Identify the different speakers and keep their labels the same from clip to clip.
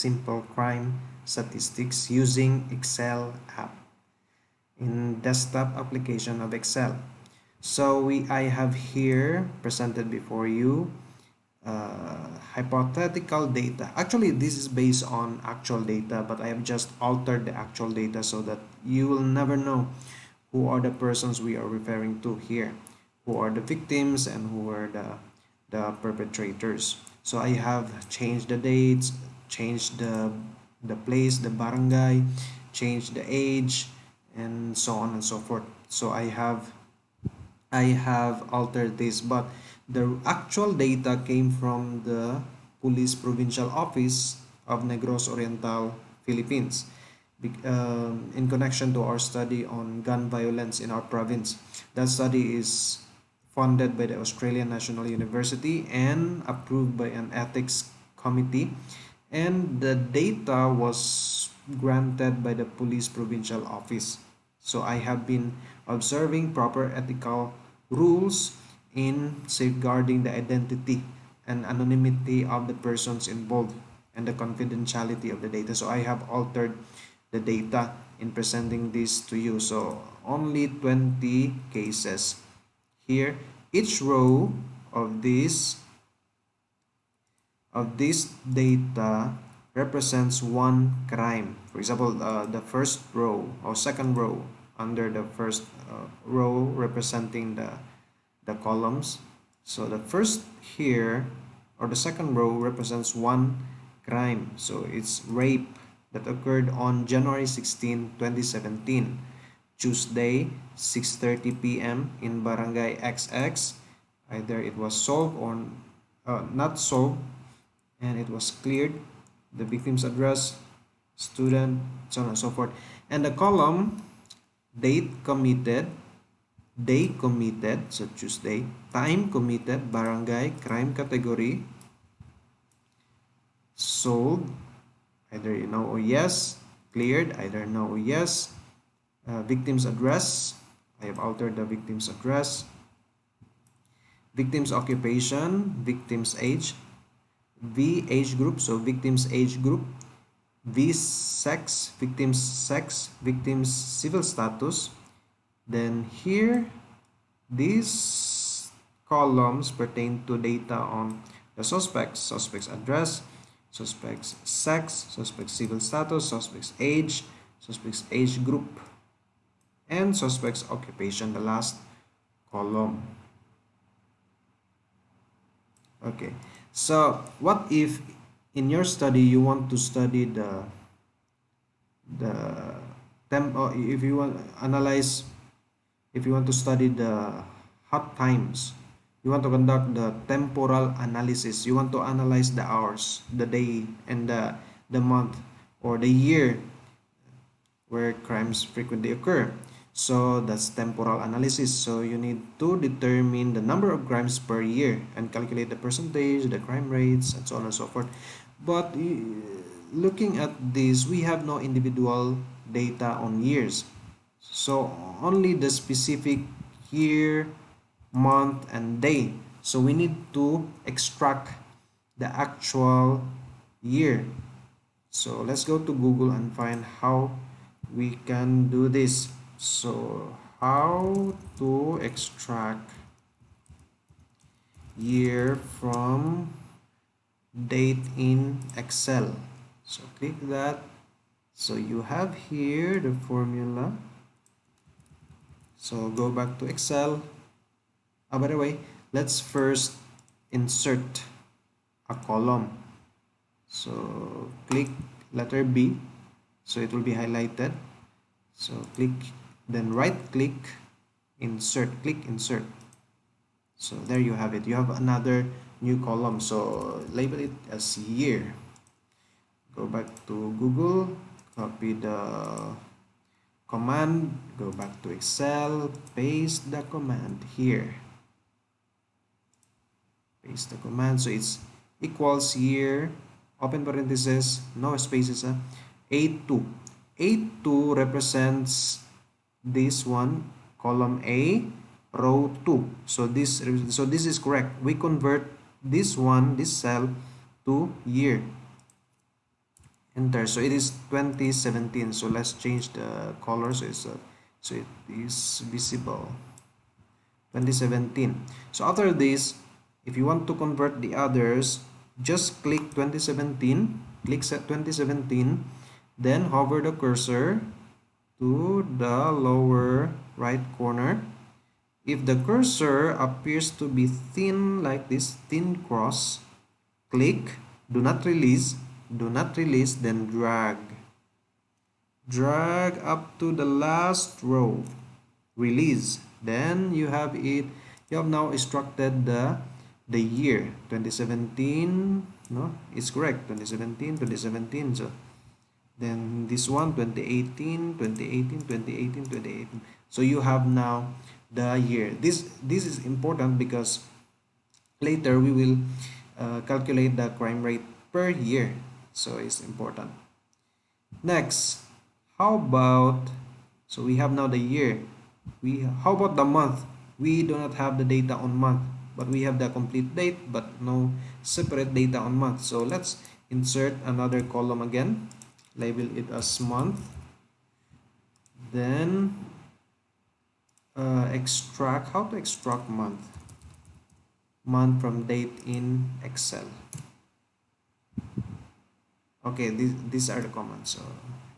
Speaker 1: simple crime statistics using Excel app in desktop application of Excel. So I have here presented before you hypothetical data. Actually, this is based on actual data, but I have just altered the actual data so that you will never know who are the persons we are referring to here, who are the victims and who are the perpetrators. So I have changed the dates, changed the place, the barangay, changed the age, and so on and so forth. So I have altered this, but the actual data came from the Police Provincial Office of Negros Oriental, Philippines, in connection to our study on gun violence in our province. That study is funded by the Australian National University and approved by an ethics committee, and the data was granted by the Police Provincial Office. So I have been observing proper ethical rules in safeguarding the identity and anonymity of the persons involved and the confidentiality of the data. So I have altered the data in presenting this to you. So only 20 cases here. Each row of this data represents one crime. For example, the first row or second row under the first row representing the columns. So the first here or the second row represents one crime. So it's rape that occurred on January 16, 2017, Tuesday, 6:30 p.m. in Barangay XX. Either it was solved or not solved, and it was cleared. The victim's address, student, so on and so forth. And the column, date committed, day committed, so Tuesday, time committed, barangay, crime category, solved, either no or yes, cleared, either no or yes, victim's address, I have altered the victim's address, victim's occupation, victim's age, V age group, so victim's age group, V sex, victim's civil status. Then here, these columns pertain to data on the suspect's address, suspect's sex, suspect's civil status, suspect's age group, and suspect's occupation, the last column. Okay, so what if in your study you want to study the or if you want analyze, if you want to study the hot times, you want to conduct the temporal analysis, you want to analyze the hours, the day, and the month or the year where crimes frequently occur. So that's temporal analysis. So you need to determine the number of crimes per year and calculate the percentage, the crime rates, and so on and so forth. But looking at this, we have no individual data on years. So only the specific year, month, and day. So we need to extract the actual year. So let's go to Google and find how we can do this. So how to extract year from date in Excel. So click that. So you have here the formula. So go back to Excel. By the way, let's first insert a column. So click letter B, so it will be highlighted. So click, then right click, insert, click insert. So there you have it. You have another new column. So label it as year. Go back to Google, copy the command, go back to Excel, paste the command here. Paste the command. So it's equals year, open parenthesis, no spaces, A2. A2 represents this one, column A, row 2. So this is correct. We convert this one, this cell, to year. enter. So it is 2017. So let's change the color, so it is visible. 2017. So after this, if you want to convert the others, just click 2017, click set 2017, then hover the cursor to the lower right corner. If the cursor appears to be thin like this, thin cross, click, do not release, then drag. Drag up to the last row, release. Then you have it, you have now extracted the year 2017. No, it's correct, 2017, 2017. So then this one 2018, 2018, 2018, 2018. So you have now the year. This is important because later we will calculate the crime rate per year, so it's important. Next, how about, so we have now the year. How about the month? We do not have the data on month, but we have the complete date, but no separate data on month. So let's insert another column again, label it as month, then extract, how to extract month from date in Excel. Okay, these are the comments. So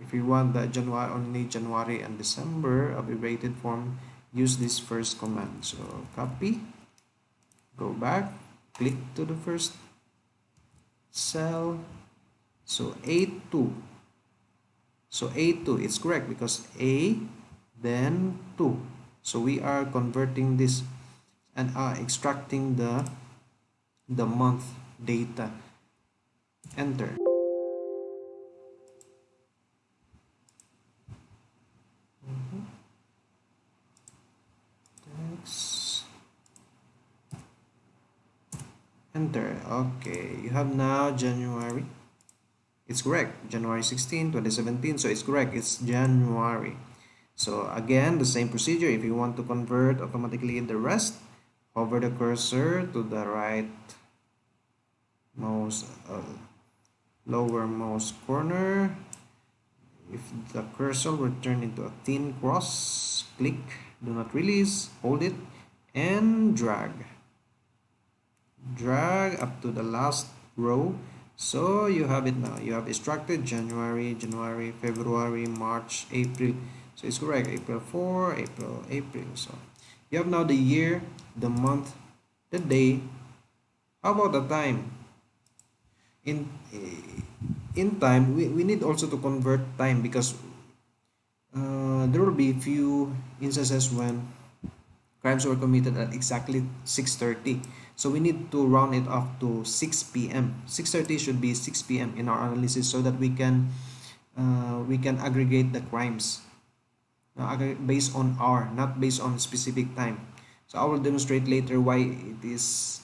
Speaker 1: if you want the January, only January and December abbreviated form, use this first command. So copy, go back, click to the first cell. So A2. So A2, it's correct because A, then 2. So we are converting this and are extracting the month data. Enter. Next. Enter. Okay, you have now January. It's correct, January 16, 2017. So it's correct, it's January. So again, the same procedure. If you want to convert automatically the rest, hover the cursor to the right most lowermost corner. If the cursor will turn into a thin cross, click, do not release, hold it, and drag. Drag up to the last row. So you have it now. You have extracted January, February, March, April. So it's correct. April 4, April. So you have now the year, the month, the day. How about the time? In time, we need also to convert time because there will be few instances when crimes were committed at exactly 6:30. So we need to round it up to 6 p.m. 6:30 should be 6 p.m. in our analysis so that we can aggregate the crimes based on hour, not based on specific time. So I will demonstrate later why it is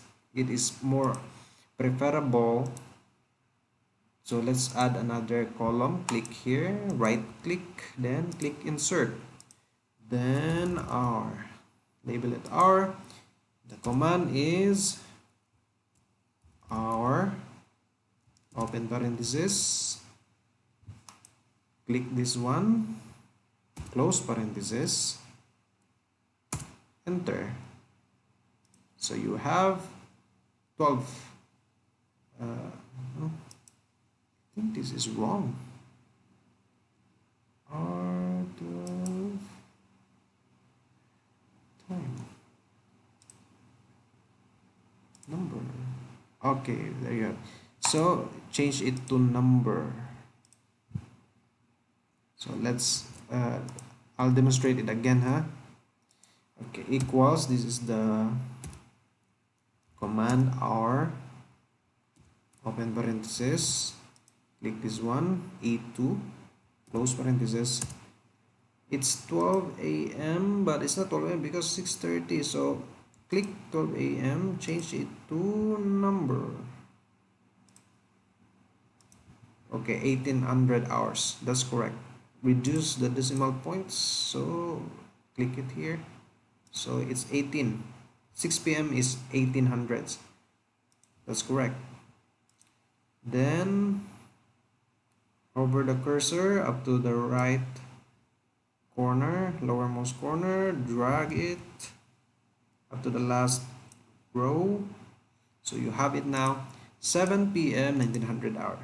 Speaker 1: more preferable. So let's add another column. Click here, right click, then click insert, then hour. Label it hour. The command is hour, open parenthesis, click this one, close parenthesis, enter. So you have 12. No, I think this is wrong. R12 time. Number. Okay, there you go. So change it to number. So let's I'll demonstrate it again, huh? Okay, equals, this is the command R, open parenthesis, click this one, E2, close parenthesis. It's 12 a.m. but it's not 12 a.m. because 6:30. So click 12 a.m. change it to number. Okay, 1800 hours. That's correct. Reduce the decimal points. So click it here. So it's 18. 6 p.m. is 1800s. That's correct. Then Hover the cursor up to the right corner, lowermost corner, drag it up to the last row. So you have it now. 7 p.m. 1900 hour,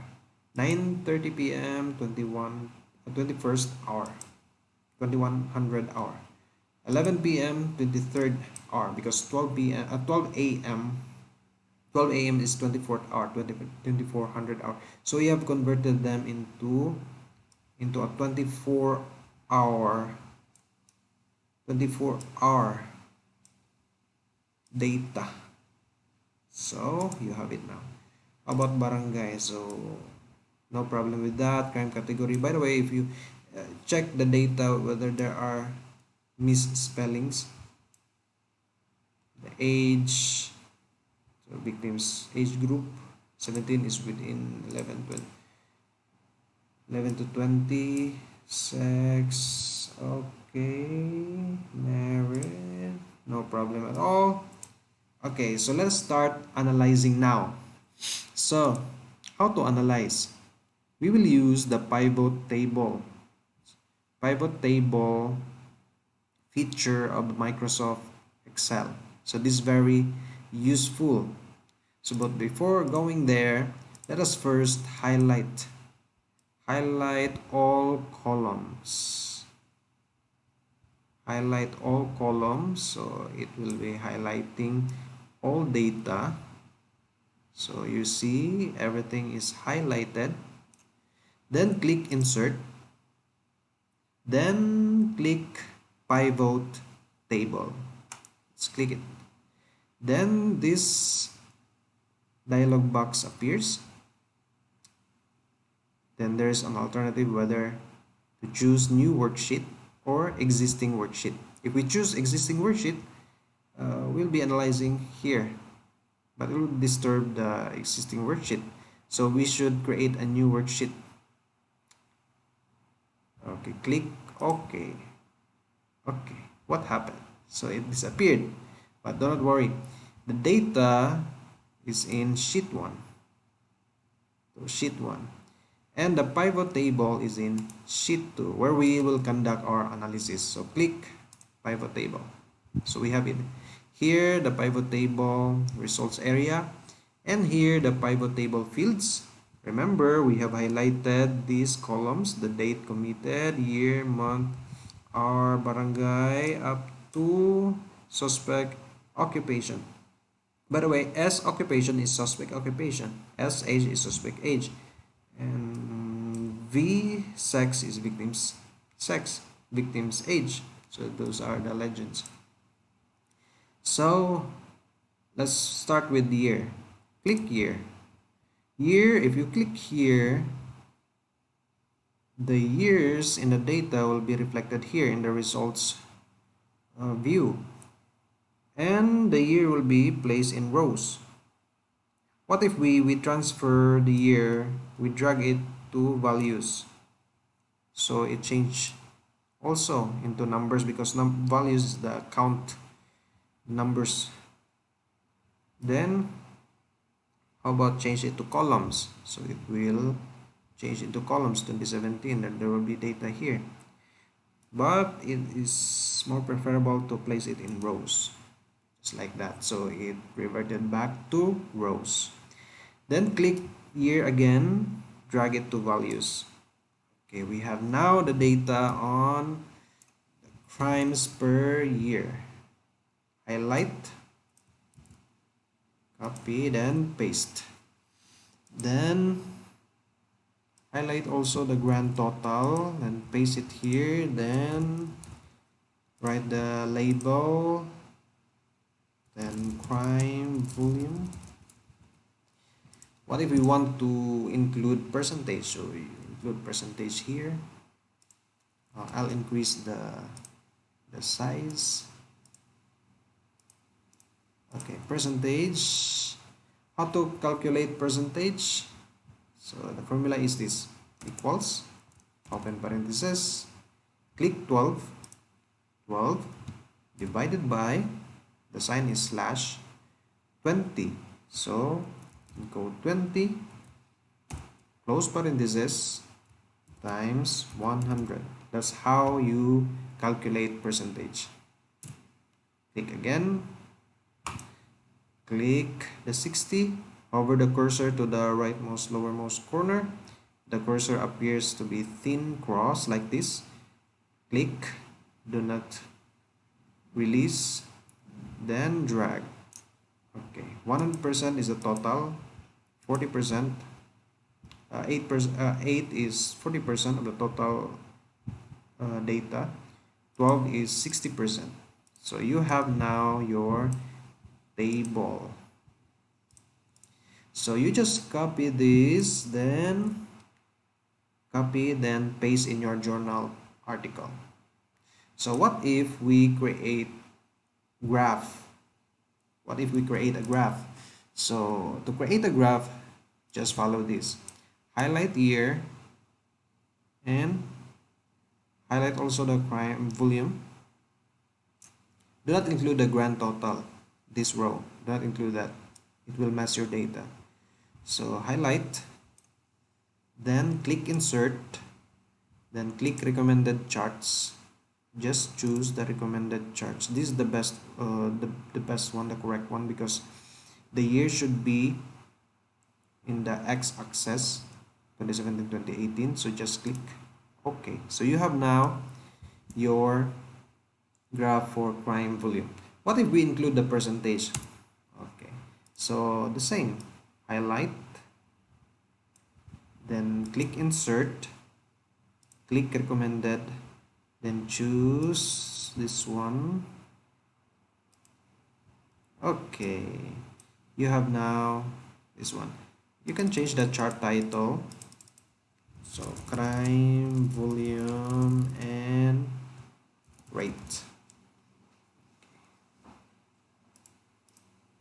Speaker 1: 9:30 p.m. 21st hour, 2100 hour, 11 p.m. 23rd hour, because 12 p.m. 12 a.m. 12 a.m. is 24th hour, 2400 hour. So we have converted them into a 24 hour 24-hour data. So you have it now. How about barangay? So no problem with that. Crime category. By the way, if you check the data whether there are misspellings, the age, so victims age group 17 is within 11 to 20, sex, okay, married, no problem at all. Okay, so let's start analyzing now. So how to analyze? We will use the pivot table feature of Microsoft Excel. So this is very useful. So but before going there, let us first highlight all columns. Highlight all columns, so it will be highlighting all data. So you see everything is highlighted. Then click insert, then click pivot table. Let's click it. Then this dialog box appears. Then there's an alternative whether to choose new worksheet or existing worksheet. If we choose existing worksheet, we'll be analyzing here, but it will disturb the existing worksheet. So we should create a new worksheet. Okay, click OK. Okay, what happened? So it disappeared, but don't worry. The data is in sheet 1. So sheet 1. And the pivot table is in sheet 2, where we will conduct our analysis. So click pivot table. So we have it here, the pivot table results area, and here the pivot table fields. Remember, we have highlighted these columns: the date committed, year, month, hour, barangay, up to suspect occupation. By the way, S occupation is suspect occupation, S age is suspect age, and V sex is victim's sex, victim's age. So those are the legends. So let's start with the year. Click year. Year, if you click here, the years in the data will be reflected here in the results view, and the year will be placed in rows. What if we transfer the year, we drag it to values, so it changed also into numbers, because values is the count numbers. Then how about change it to columns? So it will change into columns 2017, and there will be data here, but it is more preferable to place it in rows, just like that. So it reverted back to rows. Then click year again, drag it to values. Okay, we have now the data on crimes per year. Highlight, copy, then paste. Then highlight also the grand total and paste it here. Then write the label, then crime volume. What if we want to include percentage? So we include percentage here. I'll increase the size. Okay, percentage. How to calculate percentage? So the formula is this: equals, open parenthesis, click 12 divided by, the sign is slash, 20. So go 20, close parenthesis, times 100. That's how you calculate percentage. Click again. Click the 60. Hover the cursor to the rightmost lowermost corner. The cursor appears to be thin cross like this. Click. Do not release. Then drag. Okay, 100% is the total. 40%. 8 is 40% of the total data. 12 is 60%. So you have now your table. So you just copy this, then copy, then paste in your journal article. So what if we create graph? What if we create a graph? So to create a graph, just follow this. Highlight year and highlight also the crime volume. Do not include the grand total, this row. Do not include that. It will mess your data. So highlight, then click insert, then click recommended charts. Just choose the recommended charts. This is the best, the best one, the correct one, because the year should be in the x-axis, 2017 2018. So just click OK. So you have now your graph for crime volume. What if we include the percentage? Okay, so the same. Highlight, then click insert, click recommended, then choose this one. Okay, you have now this one. You can change the chart title. So crime volume and rate.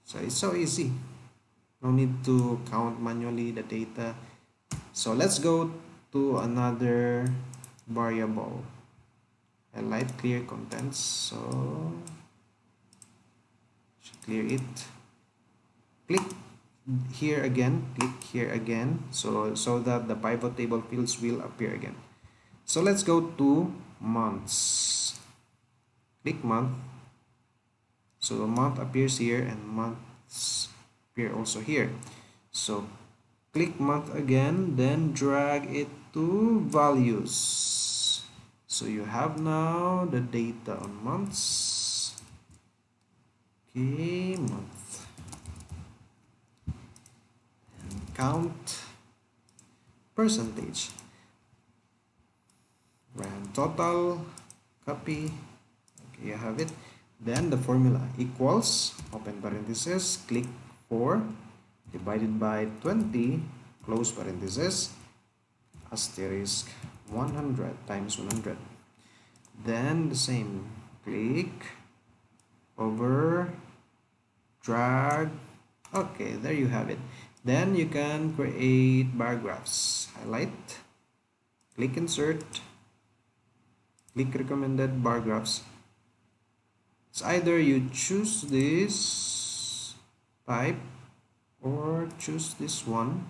Speaker 1: So it's so easy. No need to count manually the data. So let's go to another variable. Highlight clear contents. So clear it. Click here again. Click here again. So that the pivot table fields will appear again. So let's go to months. Click month. So the month appears here and months appear also here. So click month again, then drag it to values. So you have now the data on months. Okay, month. And count percentage. Grand total, copy. Okay, you have it. Then the formula equals, open parenthesis, click 4 divided by 20, close parenthesis, asterisk 100 times 100. Then the same, click, over, drag. Okay, there you have it. Then you can create bar graphs. Highlight, click insert, click recommended bar graphs. It's either you choose this type or choose this one.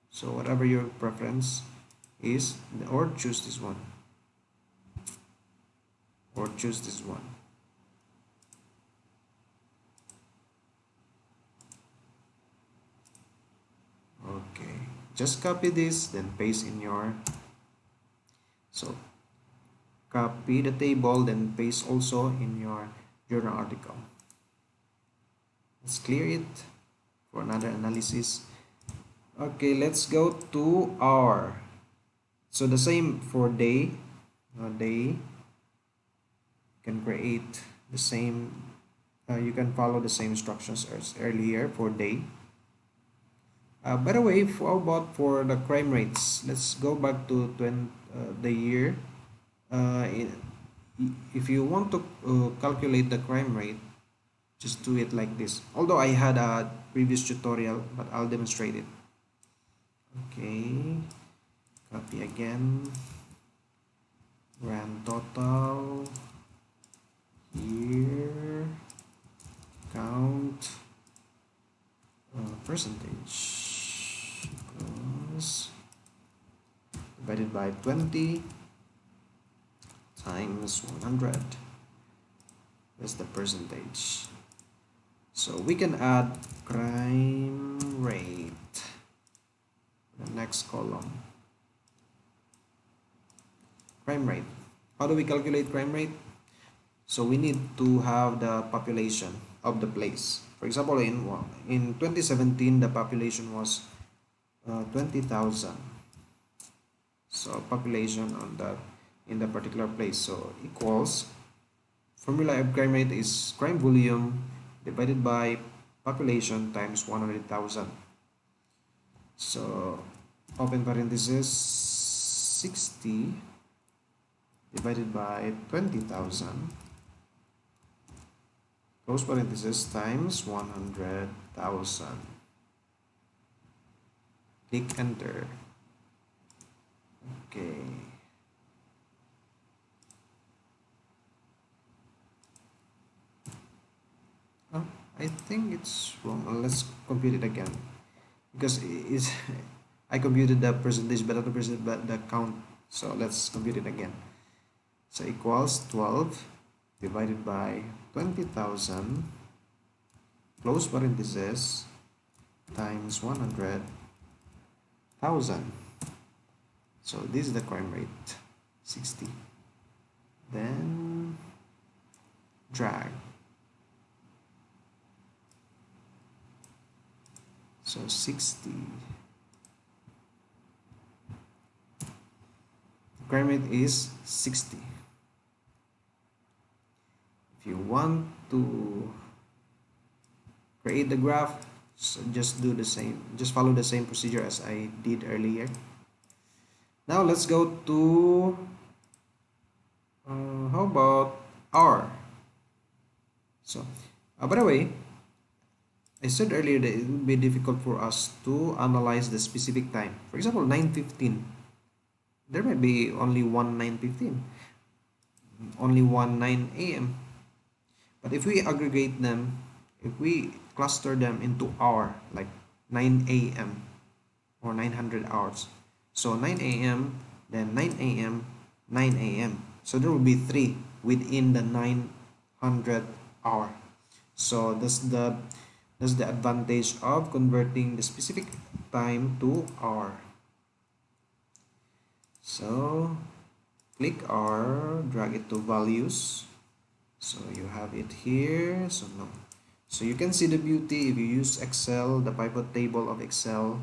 Speaker 1: So whatever your preference is, or choose this one, or choose this one. Okay, just copy this, then paste in your, so copy the table, then paste also in your journal article. Let's clear it for another analysis. Okay, let's go to hour. So the same for day. Day, you can create the same, you can follow the same instructions as earlier for day. By the way, how about for the crime rates? Let's go back to the year. If you want to calculate the crime rate, just do it like this. Although I had a previous tutorial, but I'll demonstrate it. Okay, copy again, grand total, year, count, percentage, plus divided by 20 times 100. That's the percentage. So we can add crime rate, the next column. Crime rate. How do we calculate crime rate? So we need to have the population of the place. For example, in 2017, the population was 20,000. So population on that in the particular place. So equals, formula of crime rate is crime volume divided by population times 100,000. So open parenthesis 60 divided by 20,000 close parenthesis times 100,000. Click enter. Okay. Oh, I think it's wrong. Let's compute it again because it's I computed the percentage but not the percentage but the count. So let's compute it again. So equals 12 divided by 20,000 close parenthesis times 100,000. So this is the crime rate, 60. Then drag. So 60. Crime rate is 60. If you want to create the graph, so just do the same, just follow the same procedure as I did earlier. Now let's go to how about hour. So by the way, I said earlier that it would be difficult for us to analyze the specific time. For example, 9:15. There might be only one 9:15, only one 9 a.m. But if we aggregate them, if we cluster them into hour, like 9 a.m. or 900 hours. So 9 a.m., then 9 a.m., 9 a.m. So there will be 3 within the 900 hour. So that's the advantage of converting the specific time to hour. So click R, drag it to values. So you have it here. So no. So you can see the beauty if you use Excel, the pivot table of Excel.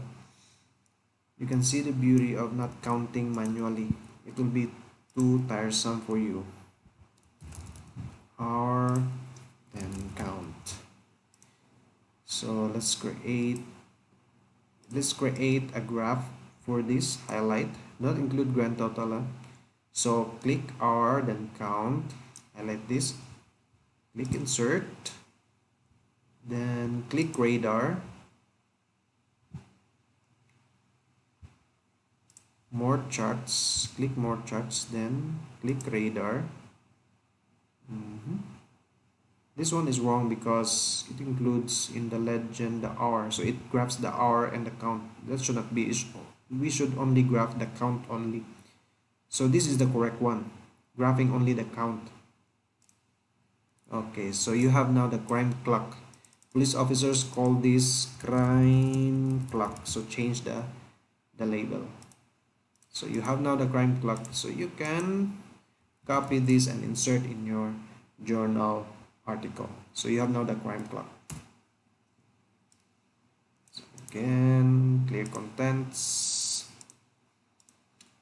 Speaker 1: You can see the beauty of not counting manually. It will be too tiresome for you. R, then count. So let's create a graph for this highlight. Not include grand total. So click R, then count. Highlight this. Click insert. Then click radar. More charts. Click more charts. Then click radar. This one is wrong because it includes in the legend the hour, so it graphs the hour and the count. That should not be. We should only graph the count only. So this is the correct one, graphing only the count. Okay, so you have now the crime clock. Police officers call this crime clock, so change the label. So you have now the crime clock, so you can copy this and insert in your journal article. So you have now the crime clock. So again, clear contents.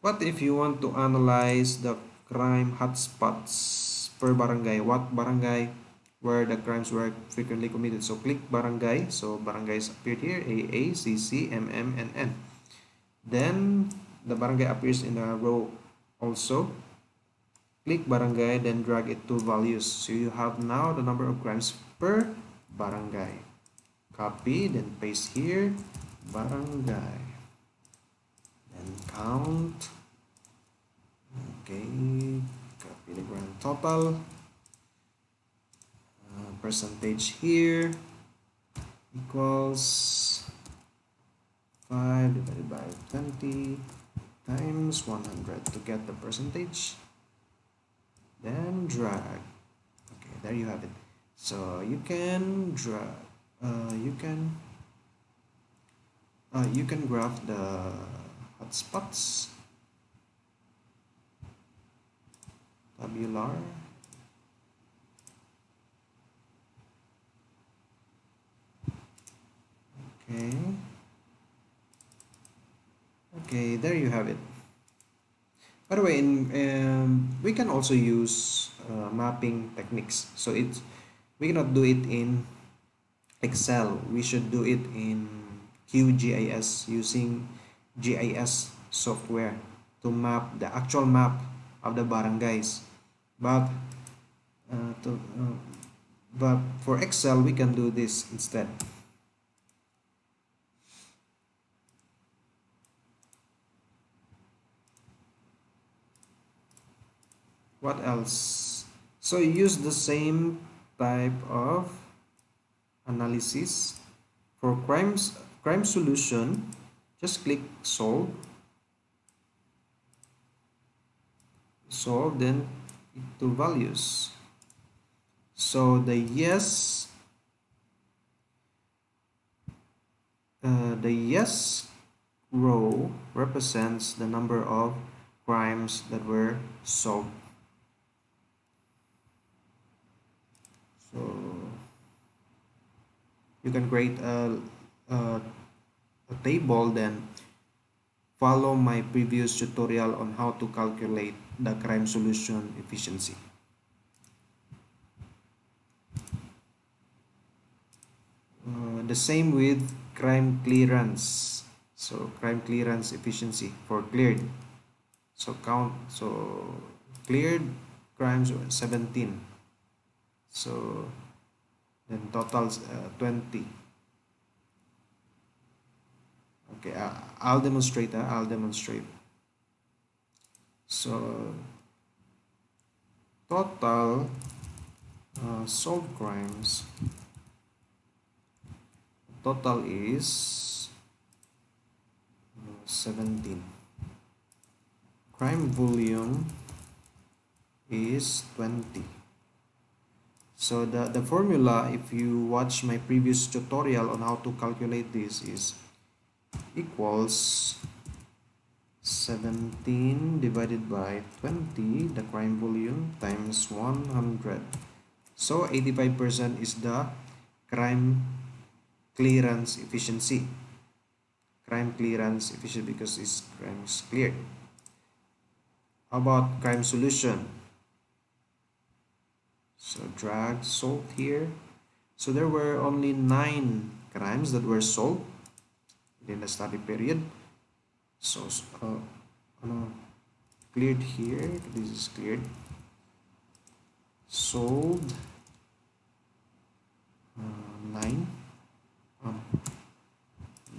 Speaker 1: What if you want to analyze the crime hotspots per barangay? What barangay where the crimes were frequently committed? So click barangay. So barangays appeared here, AA, CC, MM, and N. Then the barangay appears in a row also. Click barangay, then drag it to values. So you have now the number of crimes per barangay. Copy, then paste here, barangay. Then count. Okay, copy the grand total. Percentage here equals 5 divided by 20 times 100 to get the percentage, then drag. Okay, there you have it. So you can drag, you can graph the hotspots, tabular. Okay, okay, there you have it. By the way, we can also use mapping techniques. So we cannot do it in Excel. We should do it in QGIS using GIS software to map the actual map of the barangays. But uh, to, uh, but for Excel, we can do this instead. What else? So you use the same type of analysis for crime solution. Just click solve, then to values. So the yes row represents the number of crimes that were solved. So you can create a table, then follow my previous tutorial on how to calculate the crime solution efficiency. The same with crime clearance. So crime clearance efficiency for cleared. So cleared crimes were 17. So then totals 20. Okay, I'll demonstrate. I'll demonstrate. So total solved crimes. Total is 17. Crime volume is 20. So the formula, if you watch my previous tutorial on how to calculate this, is equals 17 divided by 20, the crime volume, times 100. So 85% is the crime clearance efficiency. Crime clearance efficiency because it's crimes cleared. How about crime solution? So drag solved here. So there were only 9 crimes that were solved within the study period. So cleared here. This is cleared. Solved 9.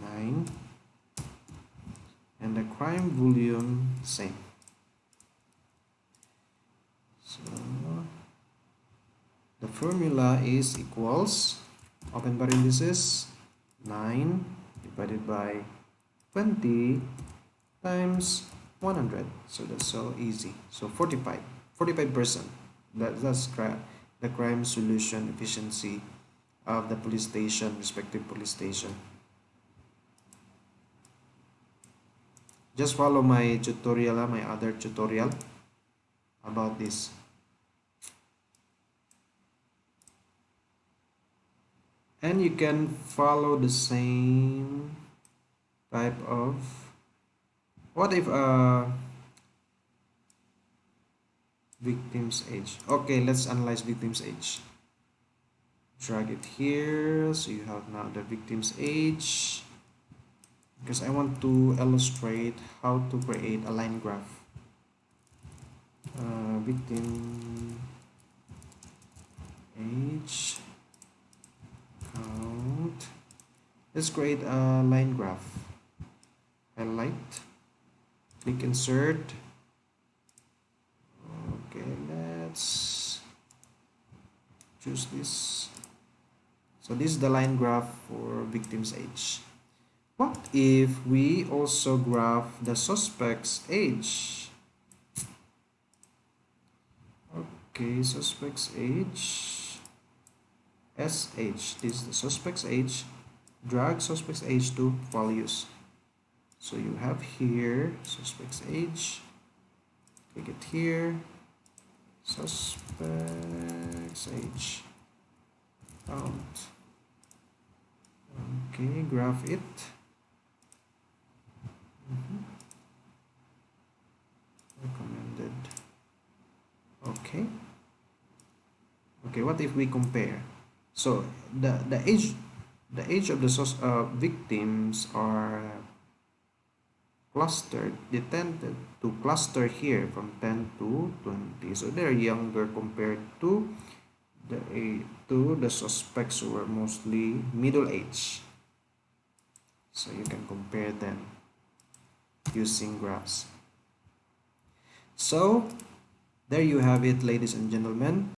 Speaker 1: 9. And the crime volume same. So the formula is equals, open parenthesis, 9 divided by 20 times 100. So that's so easy. So 45%. That's the crime solution efficiency of the police station, respective police station. Just follow my tutorial, my other tutorial about this. And you can follow the same type of, what if victim's age? Okay, let's analyze victim's age. Drag it here, so you have now the victim's age, because I want to illustrate how to create a line graph. Victim age count. Let's create a line graph. Highlight, click insert. Okay, let's choose this. So this is the line graph for victim's age. What if we also graph the suspect's age? Okay, suspect's age. SH, this is the suspect's age. Drag suspect's age to values. So you have here suspect's age. Click it here. Suspect's age. Count. Okay, graph it. Recommended. Okay. Okay, what if we compare? So the age of the victims are clustered. They tend to cluster here from 10 to 20. So they're younger compared to the suspects who were mostly middle age. So you can compare them using graphs. So there you have it, ladies and gentlemen.